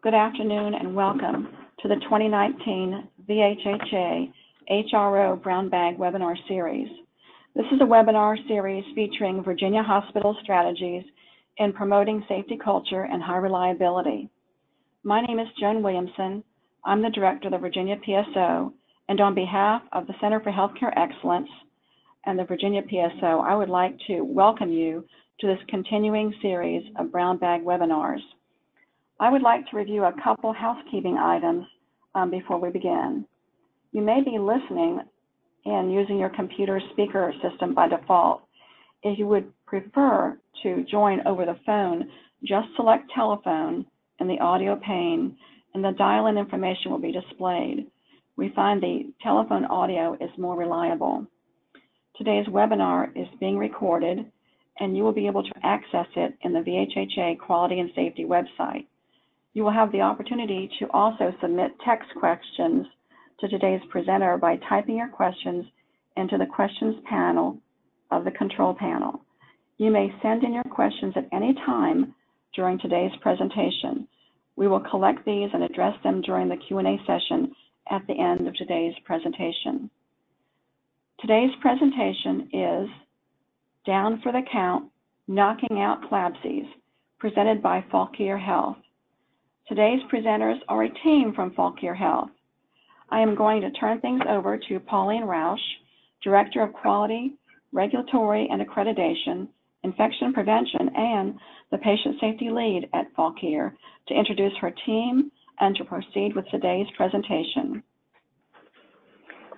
Good afternoon and welcome to the 2019 VHHA HRO Brown Bag Webinar Series. This is a webinar series featuring Virginia hospital strategies in promoting safety culture and high reliability. My name is Joan Williamson. I'm the director of the Virginia PSO, and on behalf of the Center for Healthcare Excellence and the Virginia PSO, I would like to welcome you to this continuing series of brown bag webinars. I would like to review a couple housekeeping items before we begin. You may be listening and using your computer speaker system by default. If you would prefer to join over the phone, just select telephone in the audio pane and the dial-in information will be displayed. We find the telephone audio is more reliable. Today's webinar is being recorded and you will be able to access it in the VHHA Quality and Safety website. You will have the opportunity to also submit text questions to today's presenter by typing your questions into the questions panel of the control panel. You may send in your questions at any time during today's presentation. We will collect these and address them during the Q&A session at the end of today's presentation. Today's presentation is Down for the Count, Knocking Out CLABSIs, presented by Fauquier Health. Today's presenters are a team from Fauquier Health. I am going to turn things over to Pauline Rausch, Director of Quality, Regulatory and Accreditation, Infection Prevention, and the Patient Safety Lead at Fauquier, to introduce her team and to proceed with today's presentation.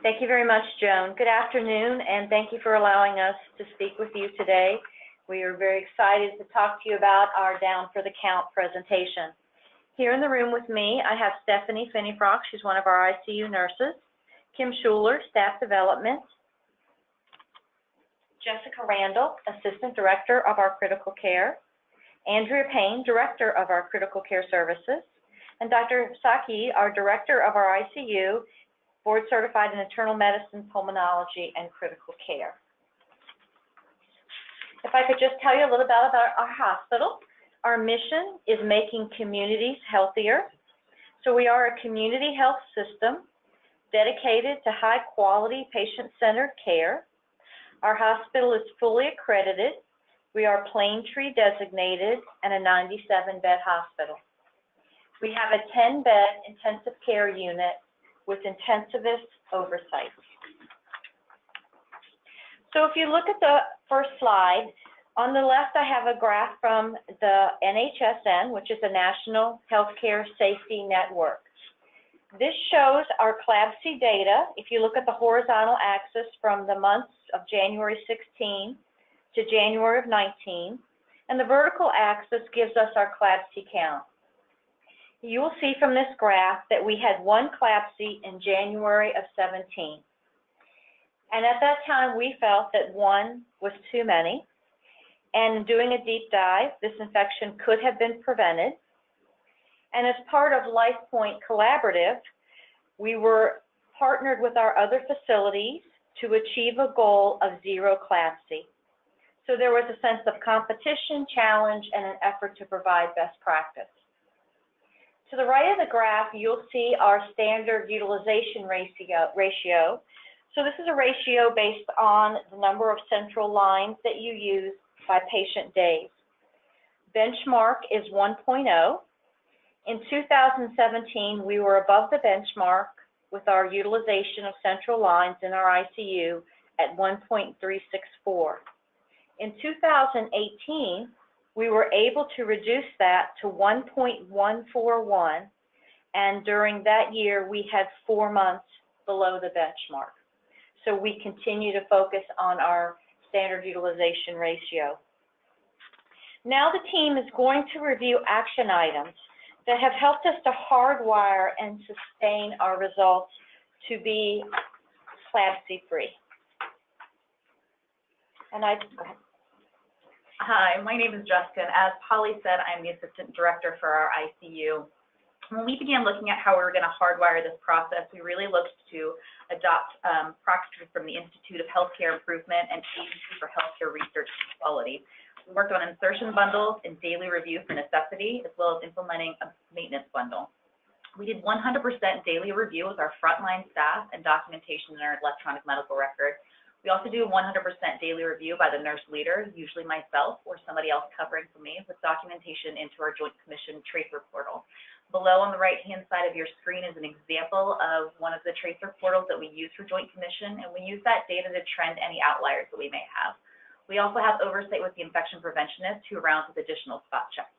Thank you very much, Joan. Good afternoon, and thank you for allowing us to speak with you today. We are very excited to talk to you about our Down for the Count presentation. Here in the room with me, I have Stephanie Finneyfrock, she's one of our ICU nurses, Kim Schuler, Staff Development, Jessica Randall, Assistant Director of our Critical Care, Andrea Payne, Director of our Critical Care Services, and Dr. Saki, our Director of our ICU, Board Certified in Internal Medicine, Pulmonology, and Critical Care. If I could just tell you a little bit about our hospital. Our mission is making communities healthier. So we are a community health system dedicated to high quality patient-centered care. Our hospital is fully accredited. We are Plaintree designated and a 97-bed hospital. We have a 10-bed intensive care unit with intensivist oversight. So if you look at the first slide, on the left, I have a graph from the NHSN, which is the National Healthcare Safety Network. This shows our CLABSI data. If you look at the horizontal axis from the months of January 16 to January of 19, and the vertical axis gives us our CLABSI count. You will see from this graph that we had one CLABSI in January of 17. And at that time, we felt that one was too many. And in doing a deep dive, this infection could have been prevented. And as part of LifePoint Collaborative, we were partnered with our other facilities to achieve a goal of zero CLABSI. So there was a sense of competition, challenge, and an effort to provide best practice. To the right of the graph, you'll see our standard utilization ratio. So this is a ratio based on the number of central lines that you use by patient days. Benchmark is 1.0. In 2017, we were above the benchmark with our utilization of central lines in our ICU at 1.364. In 2018, we were able to reduce that to 1.141, and during that year, we had 4 months below the benchmark. So we continue to focus on our standard utilization ratio. Now the team is going to review action items that have helped us to hardwire and sustain our results to be CLABSI-free. And go ahead. Hi, my name is Jessica, and as Polly said, I'm the Assistant Director for our ICU. When we began looking at how we were going to hardwire this process, we really looked to adopt practices from the Institute of Healthcare Improvement and Agency for Healthcare Research and Quality. We worked on insertion bundles and daily review for necessity, as well as implementing a maintenance bundle. We did 100% daily review with our frontline staff and documentation in our electronic medical record. We also do 100% daily review by the nurse leader, usually myself or somebody else covering for me, with documentation into our Joint Commission tracer portal. Below on the right-hand side of your screen is an example of one of the tracer portals that we use for Joint Commission, and we use that data to trend any outliers that we may have. We also have oversight with the infection preventionist who rounds with additional spot checks.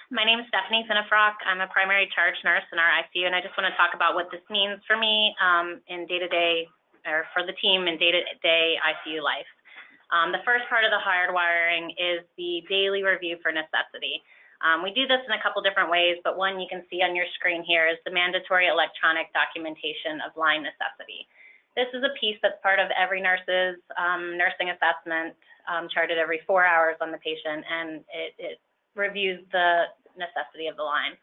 My name is Stephanie Finnefrock. I'm a primary charge nurse in our ICU, and I just want to talk about what this means for me in day-to-day, or for the team in day-to-day ICU life. The first part of the hardwiring is the daily review for necessity. We do this in a couple different ways, but one you can see on your screen here is the mandatory electronic documentation of line necessity. This is a piece that's part of every nurse's nursing assessment, charted every 4 hours on the patient, and it reviews the necessity of the line.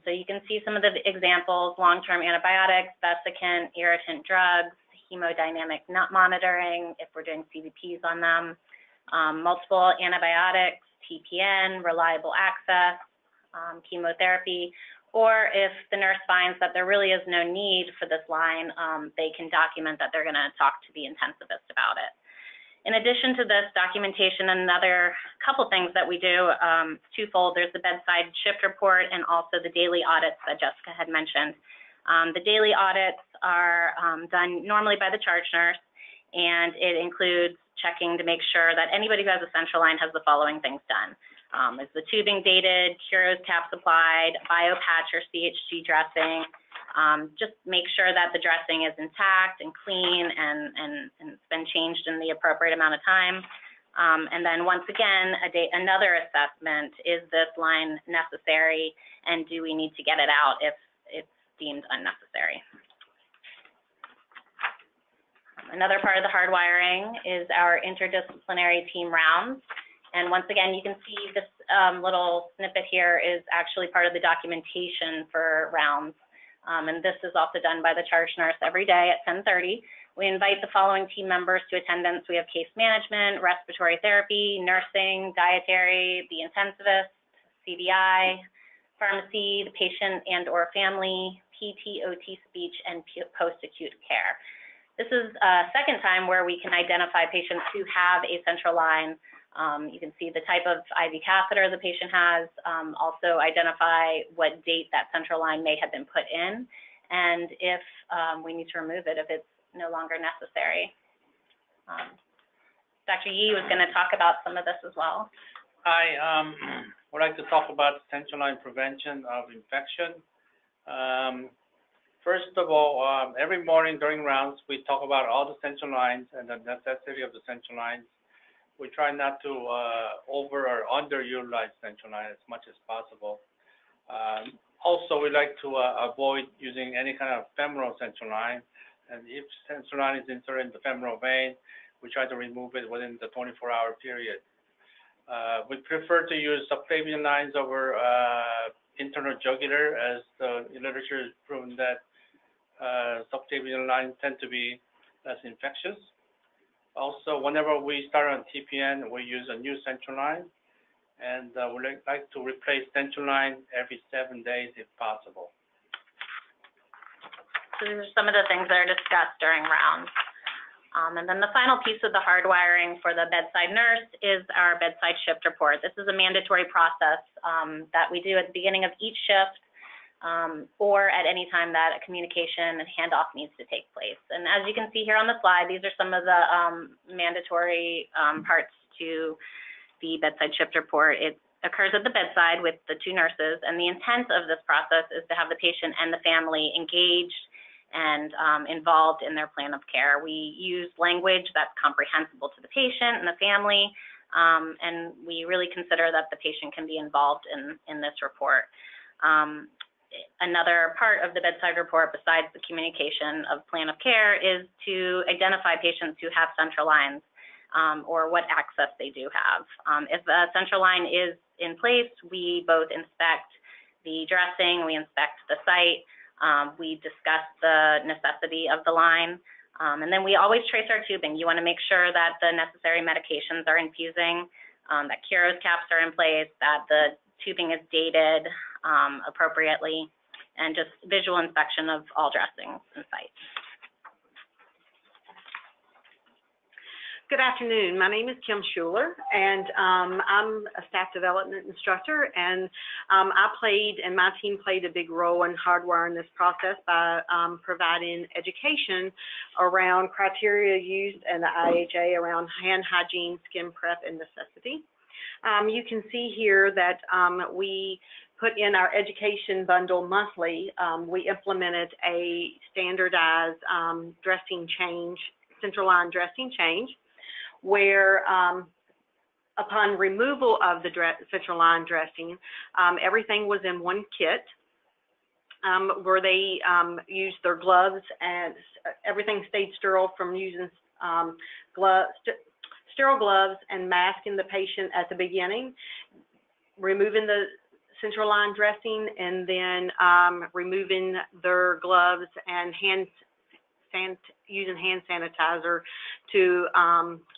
So you can see some of the examples: long-term antibiotics, vesicant, irritant drugs, hemodynamic monitoring, if we're doing CVPs on them, multiple antibiotics, TPN, reliable access, chemotherapy, or if the nurse finds that there really is no need for this line, they can document that they're going to talk to the intensivist about it. In addition to this documentation, another couple things that we do, twofold. There's the bedside shift report and also the daily audits that Jessica had mentioned. The daily audits are done normally by the charge nurse, and it includes checking to make sure that anybody who has a central line has the following things done. Is the tubing dated, Curos caps applied, biopatch or CHG dressing, just make sure that the dressing is intact and clean and it's been changed in the appropriate amount of time. And then once again, another assessment: is this line necessary, and do we need to get it out if it's deemed unnecessary? Another part of the hardwiring is our interdisciplinary team rounds. And once again, you can see this little snippet here is actually part of the documentation for rounds. And this is also done by the charge nurse every day at 10:30. We invite the following team members to attendance. We have case management, respiratory therapy, nursing, dietary, the intensivist, CDI, pharmacy, the patient and or family, PT, OT, speech, and post-acute care. This is a second time where we can identify patients who have a central line. You can see the type of IV catheter the patient has, also identify what date that central line may have been put in, and if we need to remove it if it's no longer necessary. Dr. Yee was going to talk about some of this as well. I would like to talk about central line prevention of infection. First of all, every morning during rounds, we talk about all the central lines and the necessity of the central lines. We try not to over or underutilize central line as much as possible. Also, we like to avoid using any kind of femoral central line. And if central line is inserted in the femoral vein, we try to remove it within the 24-hour period. We prefer to use subclavian lines over internal jugular, as the literature has proven that subclavian lines tend to be less infectious. Also, whenever we start on TPN, we use a new central line, and we like to replace central line every 7 days if possible. So these are some of the things that are discussed during rounds. And then the final piece of the hardwiring for the bedside nurse is our bedside shift report. This is a mandatory process that we do at the beginning of each shift, or at any time that a communication and handoff needs to take place. And as you can see here on the slide, these are some of the mandatory parts to the bedside shift report. It occurs at the bedside with the two nurses, and the intent of this process is to have the patient and the family engaged and involved in their plan of care. We use language that's comprehensible to the patient and the family, and we really consider that the patient can be involved in this report. Another part of the bedside report, besides the communication of plan of care, is to identify patients who have central lines, or what access they do have. If a central line is in place, we both inspect the dressing, we inspect the site, we discuss the necessity of the line, And then we always trace our tubing. You want to make sure that the necessary medications are infusing, that Kuros caps are in place, that the tubing is dated appropriately, and just visual inspection of all dressings and sites. Good afternoon. My name is Kim Schuler, and I'm a staff development instructor, and my team played a big role in hardwiring this process by providing education around criteria used in the IHA around hand hygiene, skin prep, and necessity. You can see here that we put in our education bundle monthly. We implemented a standardized dressing change, central line dressing change, where upon removal of the central line dressing, everything was in one kit, where they used their gloves, and everything stayed sterile from using sterile gloves and masking the patient at the beginning, removing the central line dressing, and then removing their gloves and using hand sanitizer to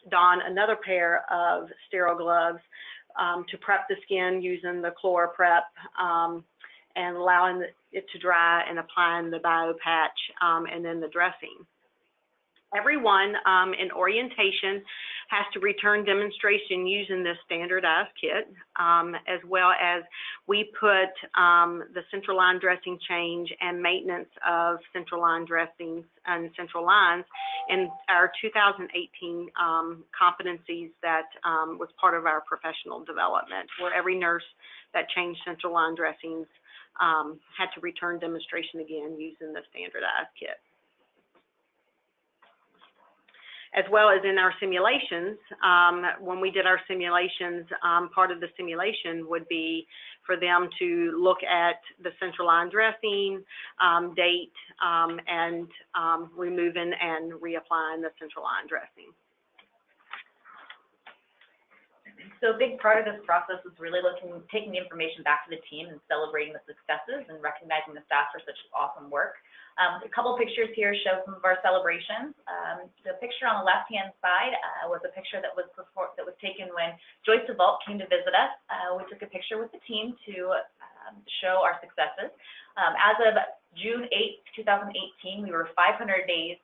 don another pair of sterile gloves to prep the skin using the Chlor Prep and allowing it to dry and applying the bio patch and then the dressing. Everyone in orientation has to return demonstration using this standardized kit, as well as we put the central line dressing change and maintenance of central line dressings and central lines in our 2018 competencies that was part of our professional development, where every nurse that changed central line dressings had to return demonstration again using the standardized kit. As well as in our simulations, when we did our simulations, part of the simulation would be for them to look at the central line dressing, date, and removing and reapplying the central line dressing. So a big part of this process is really taking the information back to the team and celebrating the successes and recognizing the staff for such awesome work. A couple pictures here show some of our celebrations. The picture on the left-hand side was a picture that was taken when Joyce DeVault came to visit us. We took a picture with the team to show our successes. As of June 8, 2018, we were 500 days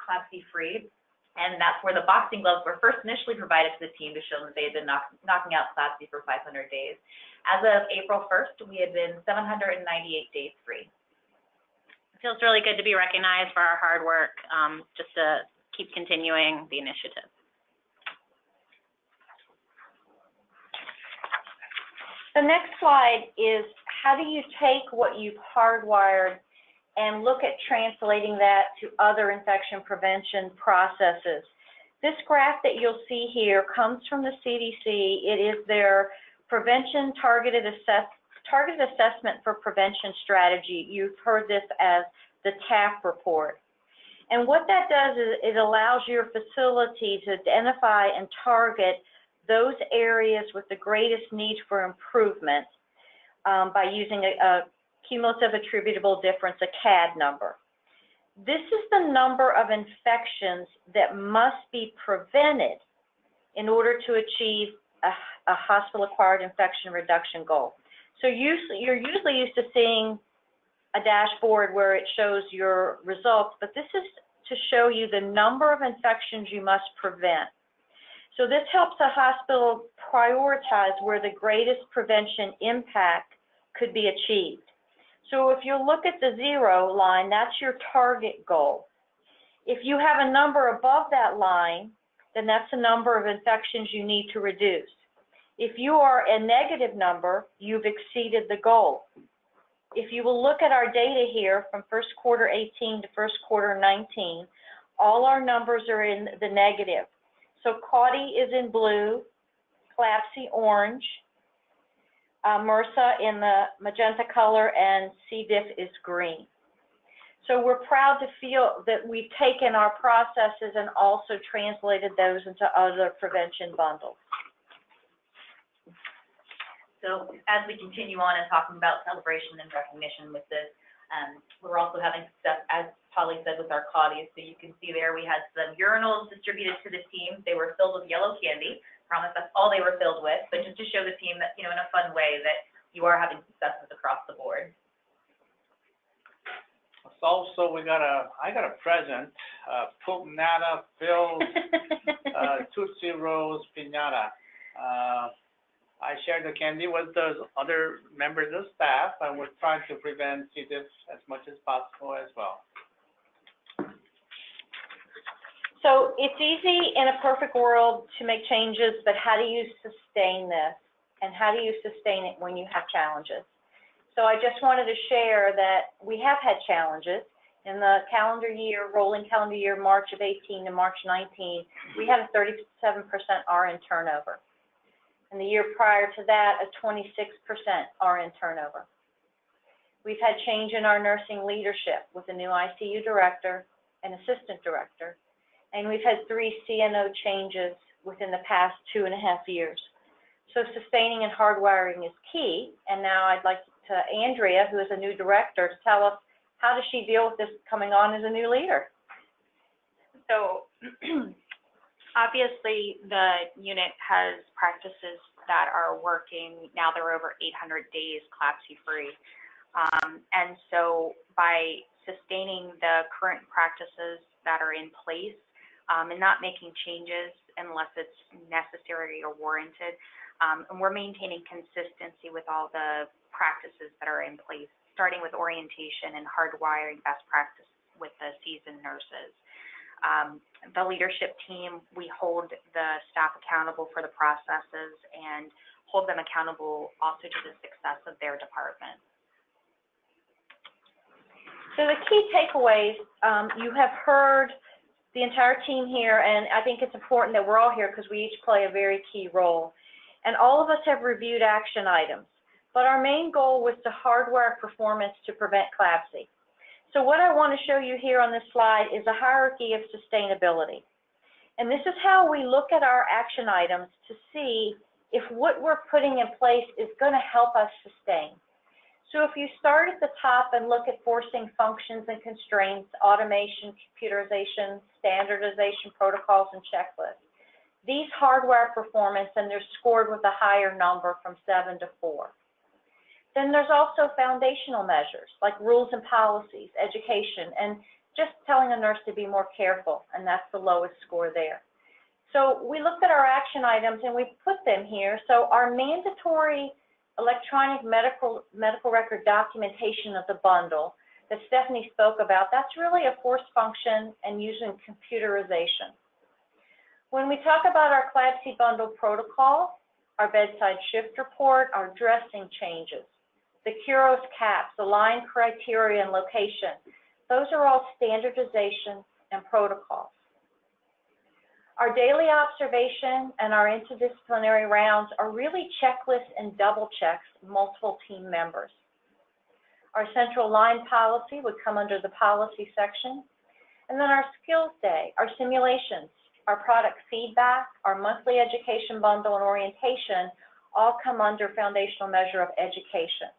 CLABSI free, and that's where the boxing gloves were first initially provided to the team to show that they had been knocking out CLABSI for 500 days. As of April 1st, we had been 798 days free. Feels really good to be recognized for our hard work, just to keep continuing the initiative. The next slide is how do you take what you've hardwired and look at translating that to other infection prevention processes. This graph that you'll see here comes from the CDC. It is their prevention targeted assessment for prevention strategy. You've heard this as the TAP report. And what that does is it allows your facility to identify and target those areas with the greatest need for improvement by using a cumulative attributable difference, a CAD number. This is the number of infections that must be prevented in order to achieve a hospital-acquired infection reduction goal. So you're usually used to seeing a dashboard where it shows your results, but this is to show you the number of infections you must prevent. So this helps a hospital prioritize where the greatest prevention impact could be achieved. So if you look at the 0 line, that's your target goal. If you have a number above that line, then that's the number of infections you need to reduce. If you are a negative number, you've exceeded the goal. If you will look at our data here from first quarter 18 to first quarter 19, all our numbers are in the negative. So CAUTI is in blue, CLABSI orange, MRSA in the magenta color, and C.diff is green. So we're proud to feel that we've taken our processes and also translated those into other prevention bundles. So as we continue on and talking about celebration and recognition with this, We're also having success, as Polly said, with our CAUTI. So you can see there we had some urinals distributed to the team. They were filled with yellow candy. Promise that's all they were filled with, but just to show the team that, in a fun way, that you are having successes across the board. Also, I got a present, Pupnata filled Tootsie Rolls Pinata. I shared the candy with the other members of staff, and we're trying to prevent C.diff as much as possible as well. So it's easy in a perfect world to make changes, but how do you sustain this? And how do you sustain it when you have challenges? So I just wanted to share that we have had challenges. In the calendar year, rolling calendar year, March of 18 to March 19, we had a 37% RN turnover. And the year prior to that, a 26% RN turnover. We've had change in our nursing leadership with a new ICU director and assistant director. And we've had 3 CNO changes within the past 2.5 years. So sustaining and hardwiring is key. And now I'd like to Andrea, who is a new director, to tell us how does she deal with this coming on as a new leader? So obviously the unit has practices that are working. Now they're over 800 days CLABSI free. And so by sustaining the current practices that are in place and not making changes unless it's necessary or warranted, and we're maintaining consistency with all the practices that are in place, starting with orientation and hardwiring best practice with the seasoned nurses. The leadership team, we hold the staff accountable for the processes and hold them accountable also to the success of their department. So the key takeaways, you have heard the entire team here, and I think it's important that we're all here because we each play a very key role. And all of us have reviewed action items, but our main goal was to hardwire performance to prevent CLABSI. So what I want to show you here on this slide is a hierarchy of sustainability. And this is how we look at our action items to see if what we're putting in place is going to help us sustain. So if you start at the top and look at forcing functions and constraints, automation, computerization, standardization, protocols, and checklists, these hardwire performance, and they're scored with a higher number from 7 to 4. Then there's also foundational measures like rules and policies, education, and just telling a nurse to be more careful, and that's the lowest score there. So we looked at our action items and we put them here. So our mandatory electronic medical record documentation of the bundle that Stephanie spoke about, that's really a force function and using computerization. When we talk about our CLABSI bundle protocol, our bedside shift report, our dressing changes, the Kuros caps, the line criteria and location, those are all standardization and protocols. Our daily observation and our interdisciplinary rounds are really checklists and double checks multiple team members. Our central line policy would come under the policy section. And then our skills day, our simulations, our product feedback, our monthly education bundle and orientation all come under foundational measure of education.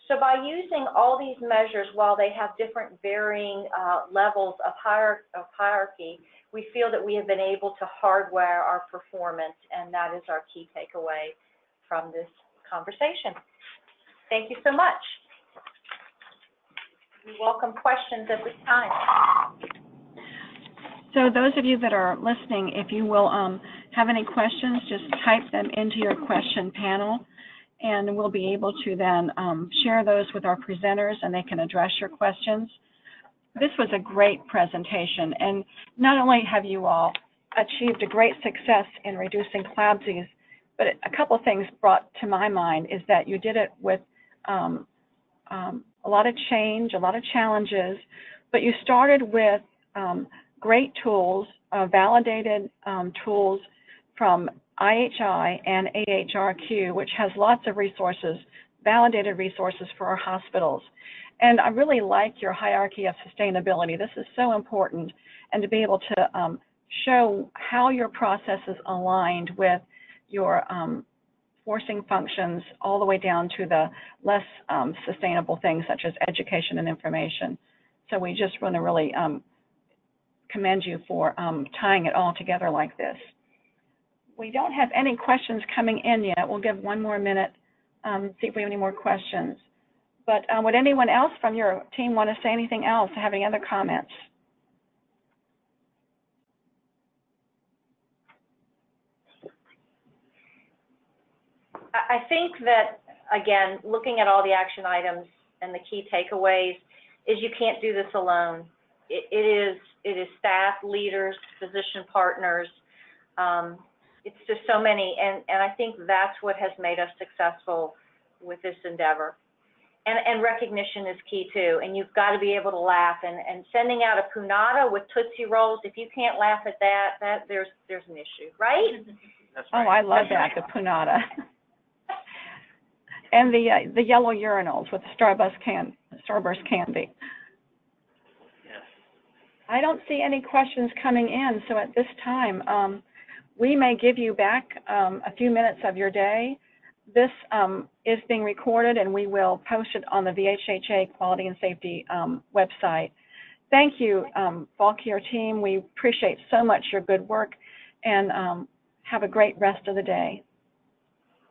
So by using all these measures, while they have different varying levels of hierarchy, we feel that we have been able to hardwire our performance, and that is our key takeaway from this conversation. Thank you so much. We welcome questions at this time. So those of you that are listening, if you will have any questions, just type them into your question panel, and we'll be able to then share those with our presenters, and they can address your questions. This was a great presentation, and not only have you all achieved a great success in reducing CLABSIs, but a couple of things brought to my mind is that you did it with a lot of change, a lot of challenges, but you started with great tools, validated tools from IHI and AHRQ, which has lots of resources, validated resources for our hospitals. And I really like your hierarchy of sustainability. This is so important, and to be able to show how your process is aligned with your forcing functions all the way down to the less sustainable things such as education and information. So we just want to really commend you for tying it all together like this. We don't have any questions coming in yet. We'll give 1 more minute, see if we have any more questions. But would anyone else from your team want to say anything else, have any other comments? I think that, again, looking at all the action items and the key takeaways is you can't do this alone. It is staff, leaders, physician partners. It's just so many, and I think that's what has made us successful with this endeavor. And recognition is key too, and you've got to be able to laugh. And sending out a punata with Tootsie Rolls, if you can't laugh at that there's an issue, right? That's right. Oh, I love that, the punata. And the yellow urinals with the Starburst candy. Yes. I don't see any questions coming in, so at this time, we may give you back a few minutes of your day. This is being recorded, and we will post it on the VHHA Quality and Safety website. Thank you, Fauquier team. We appreciate so much your good work, and have a great rest of the day.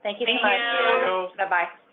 Thank you so much. Bye-bye.